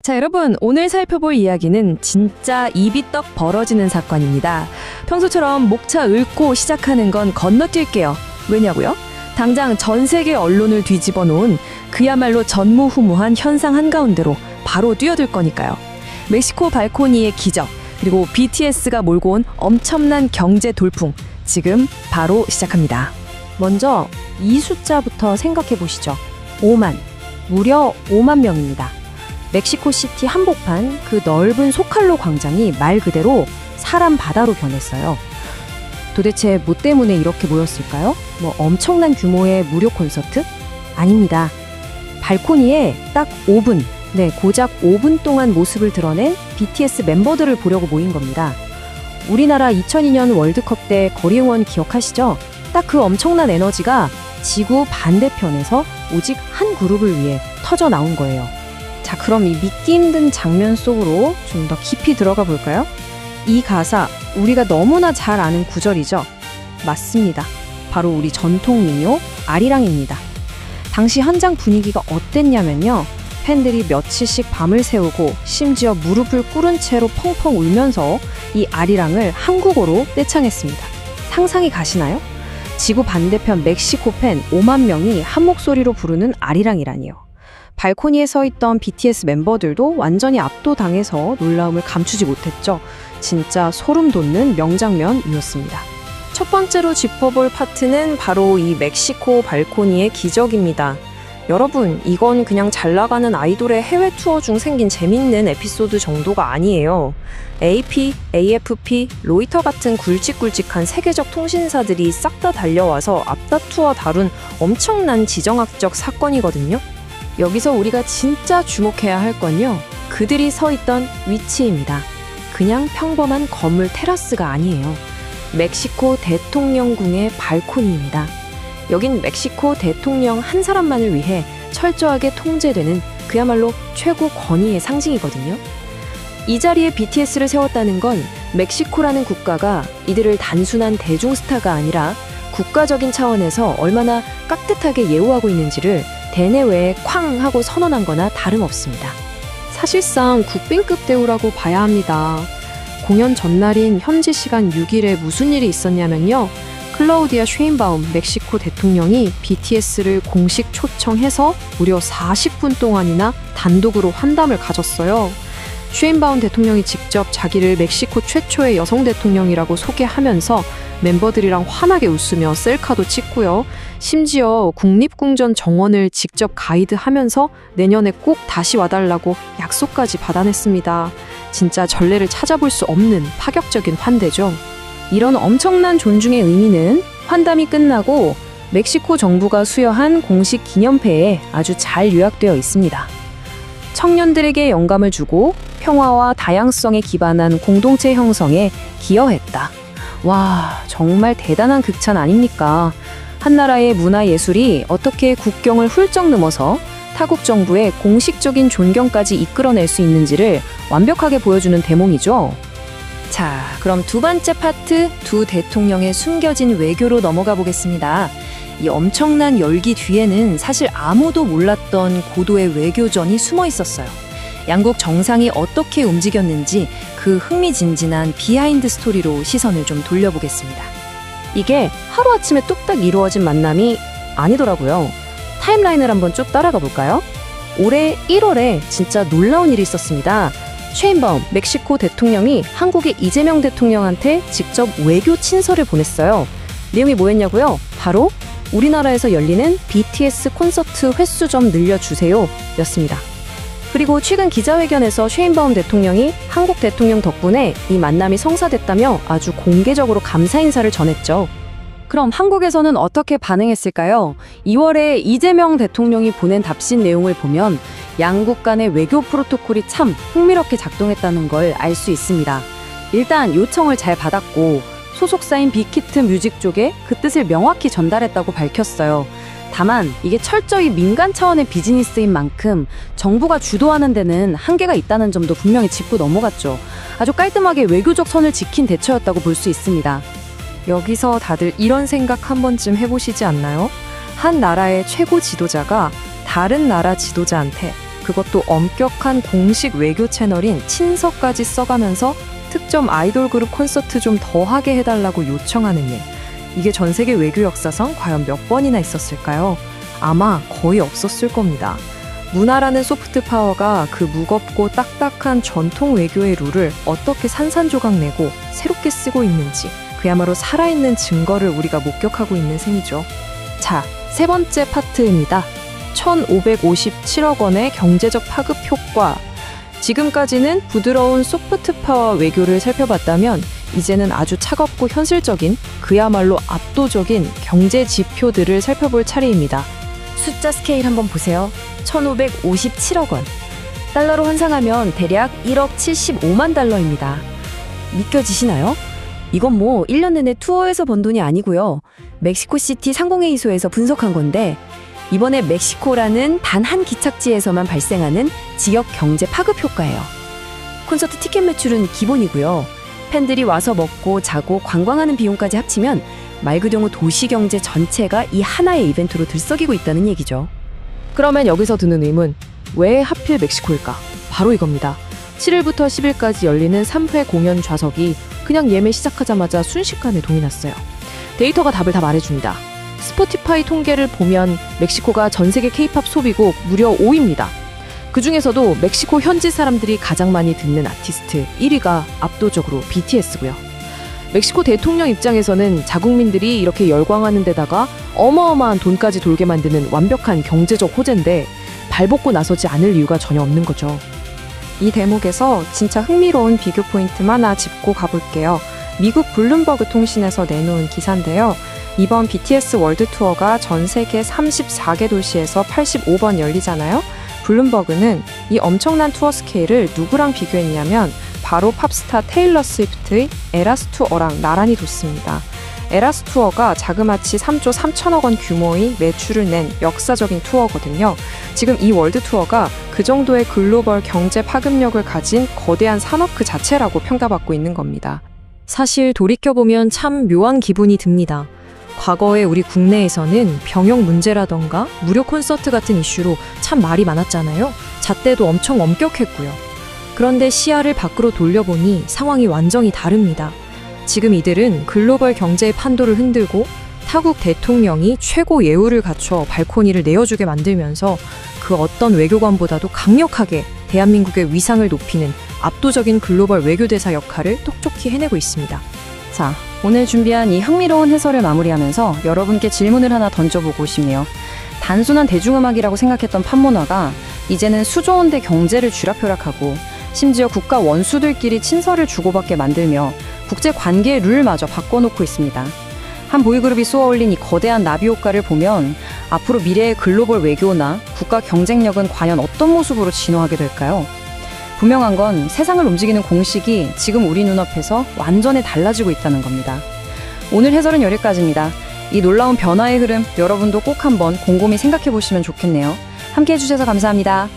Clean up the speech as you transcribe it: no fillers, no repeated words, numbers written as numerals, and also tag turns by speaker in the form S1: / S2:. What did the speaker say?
S1: 자, 여러분, 오늘 살펴볼 이야기는 진짜 입이 떡 벌어지는 사건입니다. 평소처럼 목차 읊고 시작하는 건 건너뛸게요. 왜냐고요? 당장 전 세계 언론을 뒤집어 놓은 그야말로 전무후무한 현상 한가운데로 바로 뛰어들 거니까요. 멕시코 발코니의 기적, 그리고 BTS가 몰고 온 엄청난 경제 돌풍, 지금 바로 시작합니다.
S2: 먼저 이 숫자부터 생각해 보시죠. 5만, 무려 5만 명입니다. 멕시코시티 한복판 그 넓은 소칼로 광장이 말 그대로 사람 바다로 변했어요. 도대체 뭐 때문에 이렇게 모였을까요? 뭐 엄청난 규모의 무료 콘서트? 아닙니다. 발코니에 딱 5분, 고작 5분 동안 모습을 드러낸 BTS 멤버들을 보려고 모인 겁니다. 우리나라 2002년 월드컵 때 거리 응원 기억하시죠? 딱 그 엄청난 에너지가 지구 반대편에서 오직 한 그룹을 위해 터져 나온 거예요. 자, 그럼 이 믿기 힘든 장면 속으로 좀 더 깊이 들어가 볼까요? 이 가사, 우리가 너무나 잘 아는 구절이죠? 맞습니다. 바로 우리 전통 민요 아리랑입니다. 당시 현장 분위기가 어땠냐면요. 팬들이 며칠씩 밤을 새우고 심지어 무릎을 꿇은 채로 펑펑 울면서 이 아리랑을 한국어로 떼창했습니다. 상상이 가시나요? 지구 반대편 멕시코 팬 5만 명이 한 목소리로 부르는 아리랑이라니요. 발코니에 서 있던 BTS 멤버들도 완전히 압도당해서 놀라움을 감추지 못했죠. 진짜 소름 돋는 명장면이었습니다. 첫 번째로 짚어볼 파트는 바로 이 멕시코 발코니의 기적입니다. 여러분, 이건 그냥 잘 나가는 아이돌의 해외 투어 중 생긴 재밌는 에피소드 정도가 아니에요. AP, AFP, 로이터 같은 굵직굵직한 세계적 통신사들이 싹 다 달려와서 앞다투어 다룬 엄청난 지정학적 사건이거든요. 여기서 우리가 진짜 주목해야 할 건요, 그들이 서 있던 위치입니다. 그냥 평범한 건물 테라스가 아니에요. 멕시코 대통령궁의 발코니입니다. 여긴 멕시코 대통령 한 사람만을 위해 철저하게 통제되는 그야말로 최고 권위의 상징이거든요. 이 자리에 BTS를 세웠다는 건 멕시코라는 국가가 이들을 단순한 대중스타가 아니라 국가적인 차원에서 얼마나 깍듯하게 예우하고 있는지를 대내외에 쾅 하고 선언한 거나 다름없습니다. 사실상 국빈급 대우라고 봐야 합니다. 공연 전날인 현지 시간 6일에 무슨 일이 있었냐면요. 클라우디아 쉐인바움 멕시코 대통령이 BTS를 공식 초청해서 무려 40분 동안이나 단독으로 환담을 가졌어요. 쉐인바움 대통령이 직접 자기를 멕시코 최초의 여성 대통령이라고 소개하면서 멤버들이랑 환하게 웃으며 셀카도 찍고요. 심지어 국립궁전 정원을 직접 가이드하면서 내년에 꼭 다시 와달라고 약속까지 받아냈습니다. 진짜 전례를 찾아볼 수 없는 파격적인 환대죠. 이런 엄청난 존중의 의미는 환담이 끝나고 멕시코 정부가 수여한 공식 기념패에 아주 잘 요약되어 있습니다. 청년들에게 영감을 주고 평화와 다양성에 기반한 공동체 형성에 기여했다. 와, 정말 대단한 극찬 아닙니까? 한 나라의 문화예술이 어떻게 국경을 훌쩍 넘어서 타국 정부의 공식적인 존경까지 이끌어낼 수 있는지를 완벽하게 보여주는 대목이죠. 자, 그럼 두 번째 파트, 두 대통령의 숨겨진 외교로 넘어가 보겠습니다. 이 엄청난 열기 뒤에는 사실 아무도 몰랐던 고도의 외교전이 숨어 있었어요. 양국 정상이 어떻게 움직였는지 그 흥미진진한 비하인드 스토리로 시선을 좀 돌려보겠습니다. 이게 하루아침에 뚝딱 이루어진 만남이 아니더라고요. 타임라인을 한번 쭉 따라가 볼까요? 올해 1월에 진짜 놀라운 일이 있었습니다. 쉐인바움 멕시코 대통령이 한국의 이재명 대통령한테 직접 외교 친서를 보냈어요. 내용이 뭐였냐고요? 바로 우리나라에서 열리는 BTS 콘서트 횟수 좀 늘려주세요 였습니다. 그리고 최근 기자회견에서 쉐인바움 대통령이 한국 대통령 덕분에 이 만남이 성사됐다며 아주 공개적으로 감사 인사를 전했죠. 그럼 한국에서는 어떻게 반응했을까요? 2월에 이재명 대통령이 보낸 답신 내용을 보면 양국 간의 외교 프로토콜이 참 흥미롭게 작동했다는 걸 알 수 있습니다. 일단 요청을 잘 받았고 소속사인 빅히트 뮤직 쪽에 그 뜻을 명확히 전달했다고 밝혔어요. 다만 이게 철저히 민간 차원의 비즈니스인 만큼 정부가 주도하는 데는 한계가 있다는 점도 분명히 짚고 넘어갔죠. 아주 깔끔하게 외교적 선을 지킨 대처였다고 볼 수 있습니다. 여기서 다들 이런 생각 한 번쯤 해보시지 않나요? 한 나라의 최고 지도자가 다른 나라 지도자한테
S1: 그것도 엄격한 공식 외교 채널인 친서까지 써가면서 특정 아이돌 그룹 콘서트 좀 더 하게 해달라고 요청하는 일. 이게 전 세계 외교 역사상 과연 몇 번이나 있었을까요? 아마 거의 없었을 겁니다. 문화라는 소프트 파워가 그 무겁고 딱딱한 전통 외교의 룰을 어떻게 산산조각 내고 새롭게 쓰고 있는지 그야말로 살아있는 증거를 우리가 목격하고 있는 셈이죠. 자, 세 번째 파트입니다. 1,557억 원의 경제적 파급 효과. 지금까지는 부드러운 소프트 파워 외교를 살펴봤다면 이제는 아주 차갑고 현실적인 그야말로 압도적인 경제 지표들을 살펴볼 차례입니다. 숫자 스케일 한번 보세요. 1,557억 원. 달러로 환산하면 대략 1억 75만 달러입니다. 믿겨지시나요? 이건 뭐 1년 내내 투어에서 번 돈이 아니고요. 멕시코시티 상공회의소에서 분석한 건데 이번에 멕시코라는 단 한 기착지에서만 발생하는 지역 경제 파급 효과예요. 콘서트 티켓 매출은 기본이고요. 팬들이 와서 먹고 자고 관광하는 비용까지 합치면 말 그대로 도시 경제 전체가 이 하나의 이벤트로 들썩이고 있다는 얘기죠. 그러면 여기서 드는 의문, 왜 하필 멕시코일까? 바로 이겁니다. 7일부터 10일까지 열리는 3회 공연 좌석이 그냥 예매 시작하자마자 순식간에 돈이 났어요. 데이터가 답을 다 말해줍니다. 스포티파이 통계를 보면 멕시코가 전 세계 K-팝 소비국 무려 5위입니다. 그 중에서도 멕시코 현지 사람들이 가장 많이 듣는 아티스트 1위가 압도적으로 BTS고요. 멕시코 대통령 입장에서는 자국민들이 이렇게 열광하는 데다가 어마어마한 돈까지 돌게 만드는 완벽한 경제적 호재인데 발벗고 나서지 않을 이유가 전혀 없는 거죠. 이 대목에서 진짜 흥미로운 비교 포인트만 하나 짚고 가볼게요. 미국 블룸버그 통신에서 내놓은 기사인데요. 이번 BTS 월드 투어가 전 세계 34개 도시에서 85번 열리잖아요. 블룸버그는 이 엄청난 투어 스케일을 누구랑 비교했냐면 바로 팝스타 테일러 스위프트의 에라스 투어랑 나란히 뒀습니다. 에라스 투어가 자그마치 3조 3천억 원 규모의 매출을 낸 역사적인 투어거든요. 지금 이 월드 투어가 그 정도의 글로벌 경제 파급력을 가진 거대한 산업 그 자체라고 평가받고 있는 겁니다. 사실 돌이켜보면 참 묘한 기분이 듭니다. 과거에 우리 국내에서는 병역 문제라던가 무료 콘서트 같은 이슈로 참 말이 많았잖아요. 잣대도 엄청 엄격했고요. 그런데 시야를 밖으로 돌려보니 상황이 완전히 다릅니다. 지금 이들은 글로벌 경제의 판도를 흔들고 타국 대통령이 최고 예우를 갖춰 발코니를 내어주게 만들면서 그 어떤 외교관보다도 강력하게 대한민국의 위상을 높이는 압도적인 글로벌 외교대사 역할을 똑똑히 해내고 있습니다.
S2: 자, 오늘 준비한 이 흥미로운 해설을 마무리하면서 여러분께 질문을 하나 던져보고 싶네요. 단순한 대중음악이라고 생각했던 팝문화가 이제는 수조원대 경제를 쥐락펴락하고 심지어 국가 원수들끼리 친서를 주고받게 만들며 국제 관계의 룰마저 바꿔놓고 있습니다. 한 보이그룹이 쏘아올린 이 거대한 나비 효과를 보면 앞으로 미래의 글로벌 외교나 국가 경쟁력은 과연 어떤 모습으로 진화하게 될까요? 분명한 건 세상을 움직이는 공식이 지금 우리 눈앞에서 완전히 달라지고 있다는 겁니다. 오늘 해설은 여기까지입니다. 이 놀라운 변화의 흐름 여러분도 꼭 한번 곰곰이 생각해 보시면 좋겠네요. 함께 해주셔서 감사합니다.